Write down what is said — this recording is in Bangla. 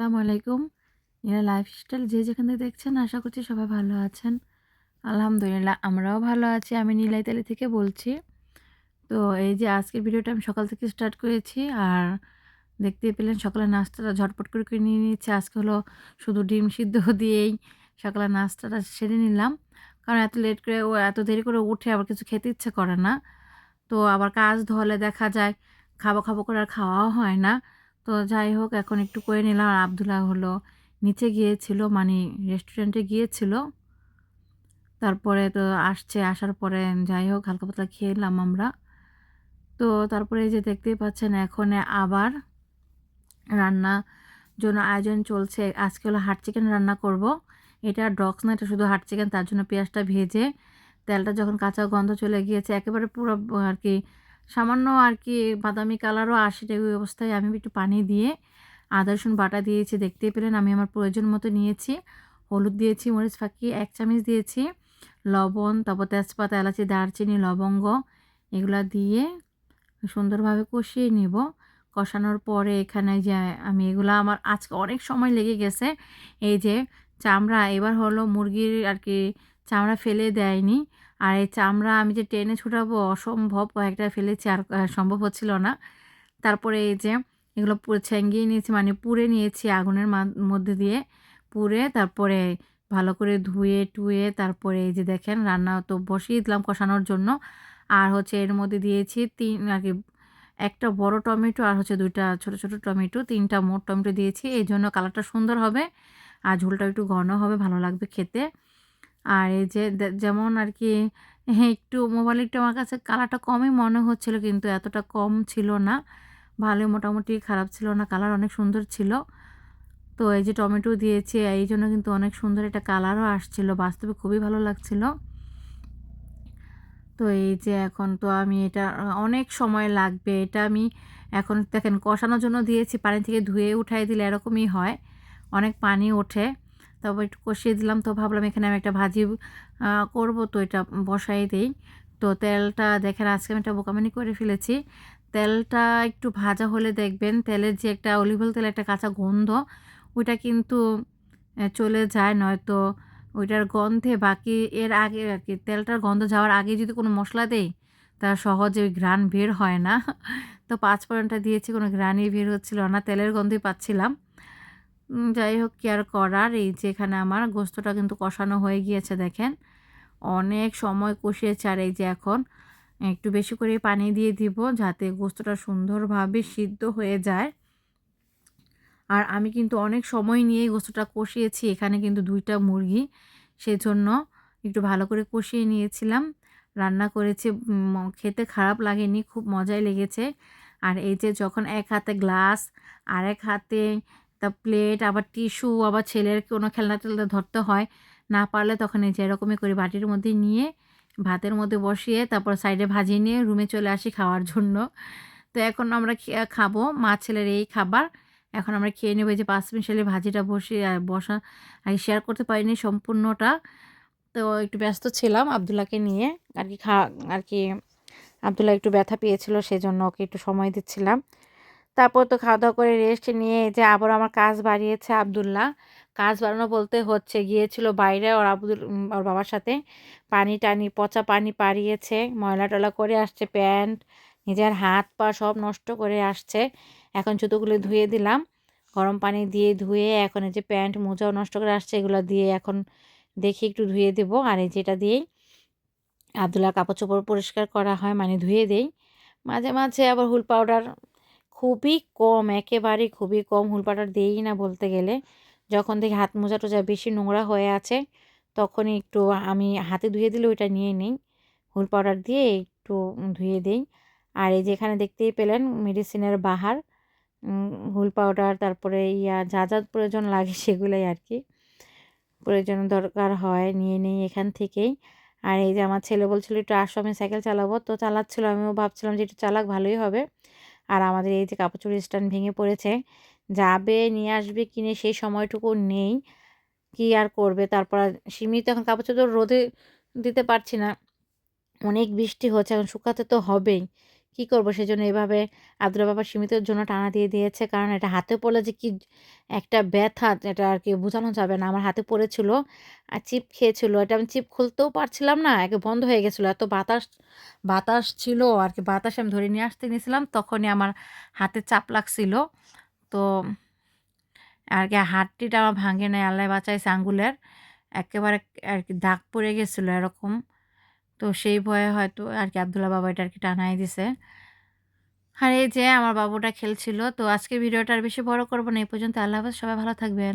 আসসালামু আলাইকুম। নীলা লাইফস্টাইল যে যেখান থেকে দেখছেন আশা করছি সবাই ভালো আছেন। আলহামদুলিল্লাহ আমরাও ভালো আছি। আমি নীলা ইতালি থেকে বলছি। তো এই যে আজকের ভিডিওটা আমি সকাল থেকে স্টার্ট করেছি। আর দেখতেই পেলেন সকালের নাস্তাটা ঝটপট করে নিয়ে নিচ্ছি। আজকে হলো শুধু ডিম সিদ্ধ দিয়েই সকালের নাস্তাটা সেরে নিলাম। কারণ এত লেট করে এত দেরি করে উঠে আবার কিছু খেতে ইচ্ছে করে না। তো আবার কাজ ধরলে দেখা যায় খাবো করে আর খাওয়াও হয় না। তো যাই হোক এখন একটু করে নিলাম। আর আব্দুল্লাহ হলো নিচে গিয়েছিল, মানে রেস্টুরেন্টে গিয়েছিল। তারপরে তো আসছে, আসার পরে যাই হোক হালকা পাতলা খেলাম আমরা। তো তারপরে এই যে দেখতেই পাচ্ছেন এখন আবার রান্না জন্য আয়োজন চলছে। আজকে হলো হাট চিকেন রান্না করব। এটা ডগস না, এটা শুধু হাট চিকেন। তার জন্য পেঁয়াজটা ভেজে তেলটা যখন কাঁচা গন্ধ চলে গিয়েছে একেবারে পুরো আর কি সামান্য আর কি বাদামি কালারও আসে ওই অবস্থায় আমি একটু পানি দিয়ে আদা রসুন বাটা দিয়েছি। দেখতেই পেলেন আমি আমার প্রয়োজন মতো নিয়েছি। হলুদ দিয়েছি, মরিচ ফাঁকি 1 চামচ দিয়েছি, লবণ, তারপর তেজপাতা, এলাচি, দারচিনি, লবঙ্গ এগুলা দিয়ে সুন্দরভাবে কষিয়ে নিব। কষানোর পরে এখানে যে আমি এগুলা আমার আজকে অনেক সময় লেগে গেছে। এই যে চামড়া এবার হলো মুরগির আর কি চামড়া ফেলে দেয়নি। আর এই চামড়া আমি যে টেনে ছুটাবো অসম্ভব, কয়েকটা ফেলেছি আর সম্ভব হচ্ছিল না। তারপরে এই যে এগুলো পুরো ছেঙ্গিয়ে নিয়েছি, মানে পুড়ে নিয়েছি আগুনের মধ্যে দিয়ে। পুড়ে তারপরে ভালো করে ধুয়ে টুয়ে তারপরে এই যে দেখেন রান্না তো বসিয়ে দিলাম কষানোর জন্য। আর হচ্ছে এর মধ্যে দিয়েছি 3 আর কি একটা বড় টমেটো আর হচ্ছে 2টা ছোট, ছোট টমেটো, 3টা মোট টমেটো দিয়েছি। এজন্য কালারটা সুন্দর হবে আর ঝোলটা একটু ঘন হবে, ভালো লাগবে খেতে। আর এই যে যেমন আর কি হ্যাঁ, একটু মোবাইলে একটু আমার কাছে কালারটা কমই মনে হচ্ছিল কিন্তু এতটা কম ছিল না। ভালোই মোটামুটি খারাপ ছিল না, কালার অনেক সুন্দর ছিল। তো এই যে টমেটো দিয়েছি এইজন্য কিন্তু অনেক সুন্দর একটা কালারও আসছিল। বাস্তবে খুবই ভালো লাগছিল। তো এই যে এখন তো আমি এটা অনেক সময় লাগবে। এটা আমি এখন দেখেন কষানোর জন্য দিয়েছি, পানি থেকে ধুয়ে উঠাই দিলে এরকমই হয়। অনেক পানি ওঠে। তারপর একটু কষিয়ে দিলাম। তো ভাবলাম এখানে আমি একটা ভাজি করব, তো এটা বসাই দেই। তো তেলটা দেখেন আজকে আমি একটা বোকামানি করে ফেলেছি। তেলটা একটু ভাজা হলে দেখবেন তেলের যে একটা অলিভ অয়েল তেলের একটা কাঁচা গন্ধ ওইটা কিন্তু চলে যায়। নয়তো ওইটার গন্ধে বাকি এর আগে আর কি তেলটার গন্ধ যাওয়ার আগে যদি কোনো মশলা দেই, তা সহজে ওই ঘ্রাণ বের হয় না। তো ৫ ফোড়নটা দিয়েছি, কোনো ঘ্রাণই বের হচ্ছিল না, তেলের গন্ধই পাচ্ছিলাম। যাই হোক কি আর করার। এই যে এখানে আমার গোস্তটা কিন্তু কষানো হয়ে গিয়েছে দেখেন। অনেক সময় কষিয়েছি আর এই যে এখন একটু বেশি করে পানি দিয়ে দিব যাতে গোস্তটা সুন্দরভাবে সিদ্ধ হয়ে যায়। আর আমি কিন্তু অনেক সময় নিয়েই গোস্তটা কষিয়েছি। এখানে কিন্তু 2টা মুরগি, সেজন্য একটু ভালো করে কষিয়ে নিয়েছিলাম। রান্না করেছি, খেতে খারাপ লাগেনি, খুব মজাই লেগেছে। আর এই যে যখন এক হাতে গ্লাস, আরেক হাতে প্লেট, আবার টিস্যু, আবার ছেলের কোনো খেলনা-টেলনা ধরতে হয়। না পারলে তখন এই যে এরকমই করি, বাটির মধ্যে নিয়ে ভাতের মধ্যে বসিয়ে তারপর সাইডে ভাজিয়ে নিয়ে রুমে চলে আসি খাওয়ার জন্য। তো এখন আমরা খাবো, মা ছেলের এই খাবার। এখন আমরা খেয়ে নেব। এই যে পাঁচমিশালি ভাজিটা বসা আগে শেয়ার করতে পারিনি সম্পূর্ণটা। তো একটু ব্যস্ত ছিলাম আব্দুল্লাহকে নিয়ে। আর কি আর কি আব্দুল্লাহ একটু ব্যথা পেয়েছিল, সেজন্য ওকে একটু সময় দিচ্ছিলাম। তারপর তো খাওয়া-দাওয়া করে রেস্ট নিয়ে এই যে আবারও আমার কাজ বাড়িয়েছে আব্দুল্লাহ। কাজ বাড়ানো বলতে হচ্ছে গিয়েছিল বাইরে ওর বাবার সাথে। পানি-টানি পচা পানি পাড়িয়েছে, ময়লা-টয়লা করে আসছে, প্যান্ট, নিজের হাত-পা সব নষ্ট করে আসছে। এখন জুতোগুলো ধুয়ে দিলাম। গরম পানি দিয়ে ধুয়ে এখন এই যে প্যান্ট, মোজাও নষ্ট করে আসছে, এগুলো দিয়ে এখন দেখি একটু ধুয়ে দেব। আর এই যেটা দিয়েই আব্দুল্লাহর কাপড়-চোপড় পরিষ্কার করা হয়, মানে ধুয়ে দেই। মাঝে, মাঝে আবার হুল পাউডার খুবই কম, একেবারেই খুবই কম হুল পাউডার দেই না বলতে গেলে। যখন দেখি হাত মোজা-টোজা বেশি নোংরা হয়ে আছে, তখনই একটু আমি হাতে ধুয়ে দিলে ওইটা নিয়ে নেই। হুল পাউডার দিয়ে একটু ধুয়ে দেই। আর এই যে এখানে দেখতেই পেলেন মেডিসিনের বাহার। হুল পাউডার, তারপরে যা, যা প্রয়োজন লাগে সেগুলাই আর কি। প্রয়োজন দরকার হয় নিয়ে নেই এখান থেকেই। আর এই যে আমার ছেলে বলছিল একটু আসো আমি সাইকেল চালাবো। তো চালাচ্ছিল, আমিও ভাবছিলাম যে একটু চালাক ভালোই হবে। আর আমাদের এই যে কাপড়-চোপড়ের স্ট্যান্ড ভেঙে পড়েছে। যাবে নিয়ে আসবে কিনে সেই সময়টুকু নেই। কি আর করবে? তারপর আর সীমিত এখন কাপড়-চোপড় রোদে দিতে পারছি না। অনেক বৃষ্টি হচ্ছে, এখন শুকাতে তো হবেই। কী করবো, সেজন্য এভাবে আব্দুল্লাহ বাবা সীমিতের জন্য টানা দিয়ে দিয়েছে। কারণ এটা হাতে পড়লে যে কি একটা ব্যথা, এটা আর কি বোঝানো যাবে না। আমার হাতে পড়েছিল আর চিপ খেয়েছিল। এটা আমি চিপ খুলতেও পারছিলাম না, একে বন্ধ হয়ে গেছিলো। এত বাতাস ছিল আর কি, বাতাসে আমি ধরে নিয়ে আসতে নিয়েছিলাম, তখনই আমার হাতে চাপ লাগছিল। তো আর কি হাড্ডিটা আমার ভাঙে নাই, আল্লাহ বাঁচাইছে আঙ্গুলের। একেবারে আর কি দাগ পড়ে গেছিলো এরকম। তো সেই ভয়ে হয়তো আর কি আব্দুল্লাহ বাবা এটা আর কি টানাই দিছে। আর এই যে আমার বাবুটা খেলছিল। তো আজকের ভিডিওটা আর বেশি বড় করব না। এই পর্যন্ত। আল্লাহ হাফেজ। সবাই ভালো থাকবেন।